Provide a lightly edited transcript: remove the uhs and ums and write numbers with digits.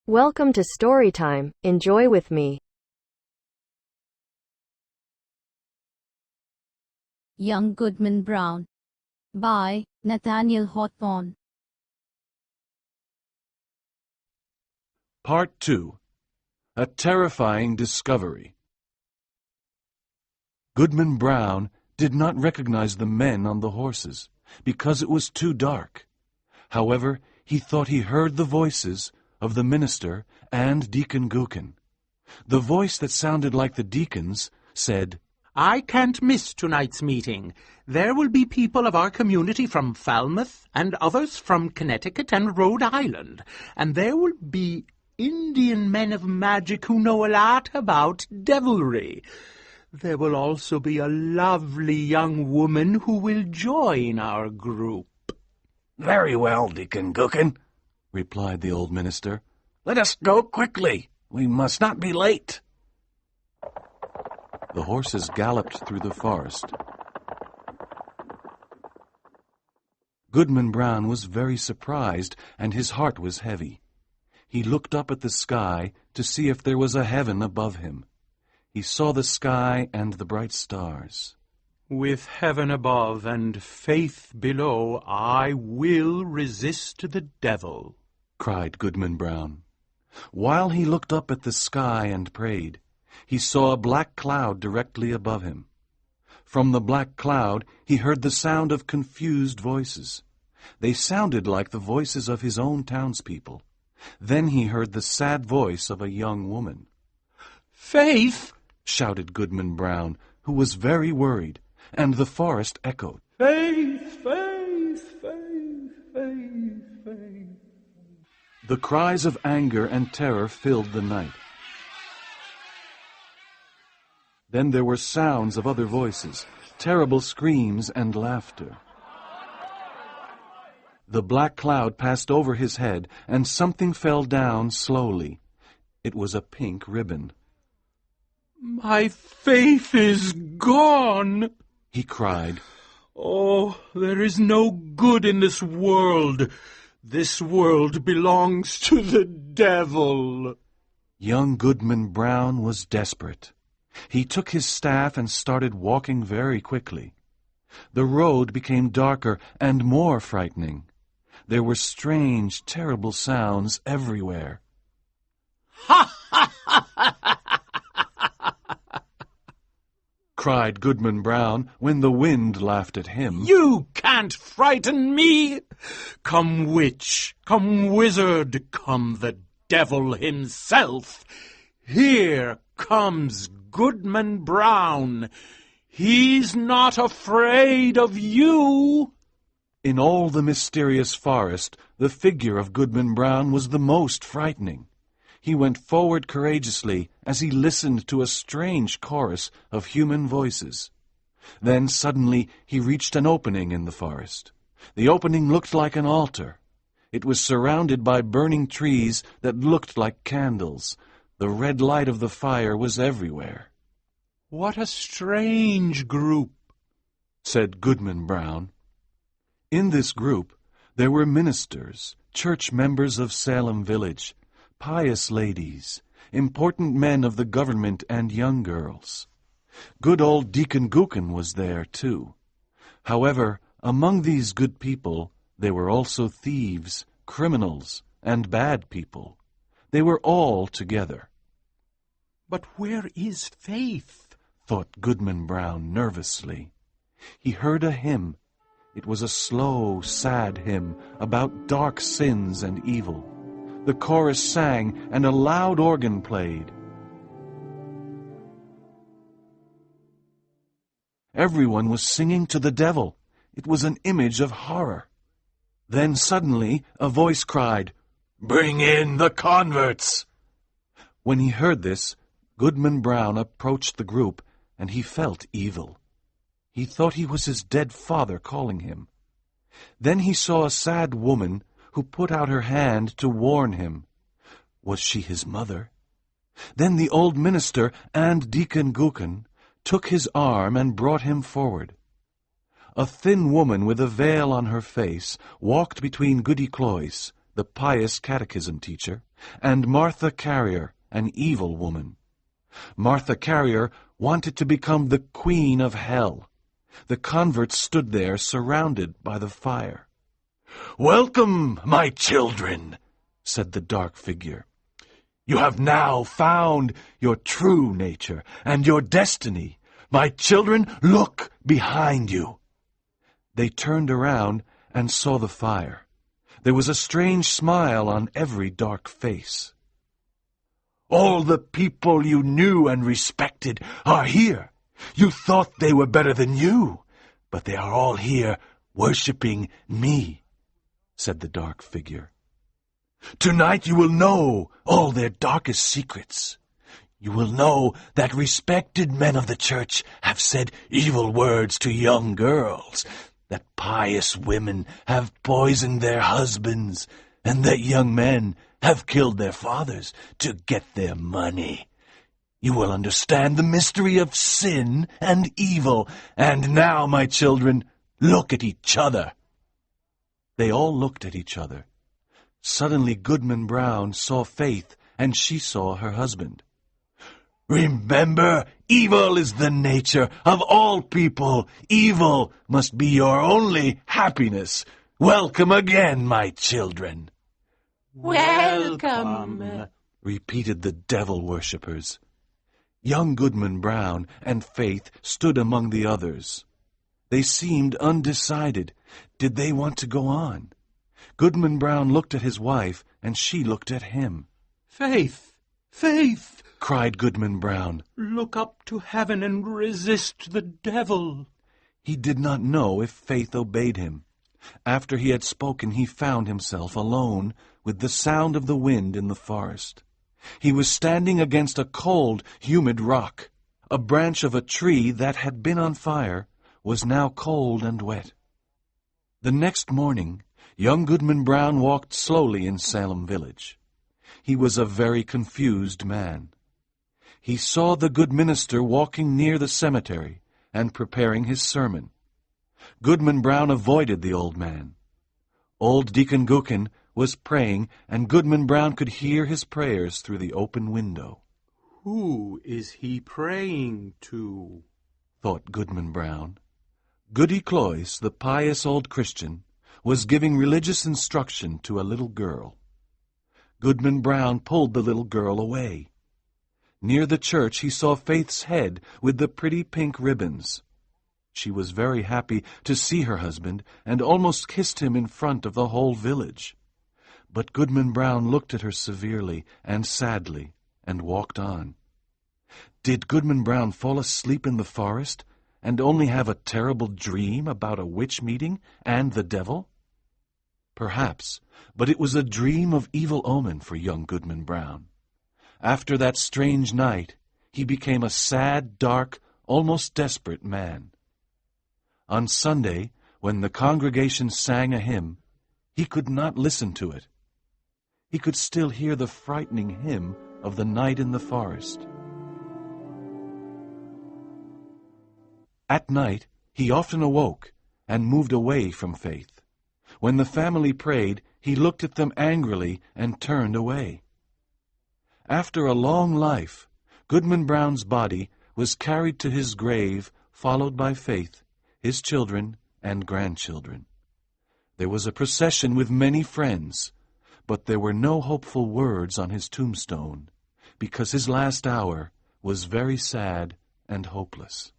Welcome to Storytime. Enjoy with me. Young Goodman Brown by Nathaniel Hawthorne. Part 2. A Terrifying Discovery. Goodman Brown did not recognize the men on the horses, because it was too dark. However, he thought he heard the voices of the minister and Deacon Gookin. The voice that sounded like the deacon's said, "I can't miss tonight's meeting. There will be people of our community from Falmouth and others from Connecticut and Rhode Island, and there will be Indian men of magic who know a lot about devilry. There will also be a lovely young woman who will join our group." "Very well, Deacon Gookin," replied the old minister. "Let us go quickly. We must not be late." The horses galloped through the forest. Goodman Brown was very surprised, and his heart was heavy. He looked up at the sky to see if there was a heaven above him. He saw the sky and the bright stars. "With heaven above and faith below, I will resist the devil," cried Goodman Brown. While he looked up at the sky and prayed, he saw a black cloud directly above him. From the black cloud he heard the sound of confused voices. They sounded like the voices of his own townspeople. Then he heard the sad voice of a young woman. "Faith!" shouted Goodman Brown, who was very worried, and the forest echoed. "Faith, faith, faith, faith, faith." The cries of anger and terror filled the night. Then there were sounds of other voices, terrible screams and laughter. The black cloud passed over his head, and something fell down slowly. It was a pink ribbon. "My faith is gone," he cried. "Oh, there is no good in this world. This world belongs to the devil." Young Goodman Brown was desperate. He took his staff and started walking very quickly. The road became darker and more frightening. There were strange, terrible sounds everywhere. "Ha! cried Goodman Brown when the wind laughed at him. You can't frighten me! Come witch, come wizard, come the devil himself. Here comes Goodman Brown. He's not afraid of you." In all the mysterious forest, the figure of Goodman Brown was the most frightening. He went forward courageously as he listened to a strange chorus of human voices. Then suddenly he reached an opening in the forest. The opening looked like an altar. It was surrounded by burning trees that looked like candles. The red light of the fire was everywhere. "What a strange group," said Goodman Brown. In this group there were ministers, church members of Salem Village, pious ladies, important men of the government, and young girls. Good old Deacon Gookin was there, too. However, among these good people there were also thieves, criminals, and bad people. They were all together. "But where is faith?" thought Goodman Brown nervously. He heard a hymn. It was a slow, sad hymn about dark sins and evil. The chorus sang, and a loud organ played. Everyone was singing to the devil. It was an image of horror. Then suddenly a voice cried, "Bring in the converts!" When he heard this, Goodman Brown approached the group, and he felt evil. He thought he was his dead father calling him. Then he saw a sad woman who put out her hand to warn him. Was she his mother? Then the old minister and Deacon Gookin took his arm and brought him forward. A thin woman with a veil on her face walked between Goody Cloyce, the pious catechism teacher, and Martha Carrier, an evil woman. Martha Carrier wanted to become the queen of hell. The converts stood there surrounded by the fire. "Welcome, my children," said the dark figure. "You have now found your true nature and your destiny. My children, look behind you." They turned around and saw the fire. There was a strange smile on every dark face. "All the people you knew and respected are here. You thought they were better than you, but they are all here worshipping me," said the dark figure. "Tonight you will know all their darkest secrets. You will know that respected men of the church have said evil words to young girls, that pious women have poisoned their husbands, and that young men have killed their fathers to get their money. You will understand the mystery of sin and evil, and now, my children, look at each other." They all looked at each other. Suddenly Goodman Brown saw Faith, and she saw her husband. "Remember, evil is the nature of all people. Evil must be your only happiness. Welcome again, my children." Welcome, repeated the devil-worshippers. Young Goodman Brown and Faith stood among the others. They seemed undecided. Did they want to go on? Goodman Brown looked at his wife, and she looked at him. Faith, Faith, cried Goodman Brown. Look up to heaven and resist the devil. He did not know if Faith obeyed him. After he had spoken, he found himself alone with the sound of the wind in the forest. He was standing against a cold, humid rock. A branch of a tree that had been on fire was now cold and wet. The next morning, young Goodman Brown walked slowly in Salem village. He was a very confused man. He saw the good minister walking near the cemetery and preparing his sermon. Goodman Brown avoided the old man. Old Deacon Gookin was praying, and Goodman Brown could hear his prayers through the open window. Who is he praying to? Thought Goodman Brown. Goody Cloyce, the pious old Christian, was giving religious instruction to a little girl. Goodman Brown pulled the little girl away. Near the church he saw Faith's head with the pretty pink ribbons. She was very happy to see her husband and almost kissed him in front of the whole village. But Goodman Brown looked at her severely and sadly and walked on. Did Goodman Brown fall asleep in the forest and only have a terrible dream about a witch meeting and the devil? Perhaps, but it was a dream of evil omen for young Goodman Brown. After that strange night, he became a sad, dark, almost desperate man. On Sunday, when the congregation sang a hymn, he could not listen to it. He could still hear the frightening hymn of the night in the forest. At night, he often awoke and moved away from Faith. When the family prayed, he looked at them angrily and turned away. After a long life, Goodman Brown's body was carried to his grave, followed by Faith, his children, and grandchildren. There was a procession with many friends, but there were no hopeful words on his tombstone, because his last hour was very sad and hopeless.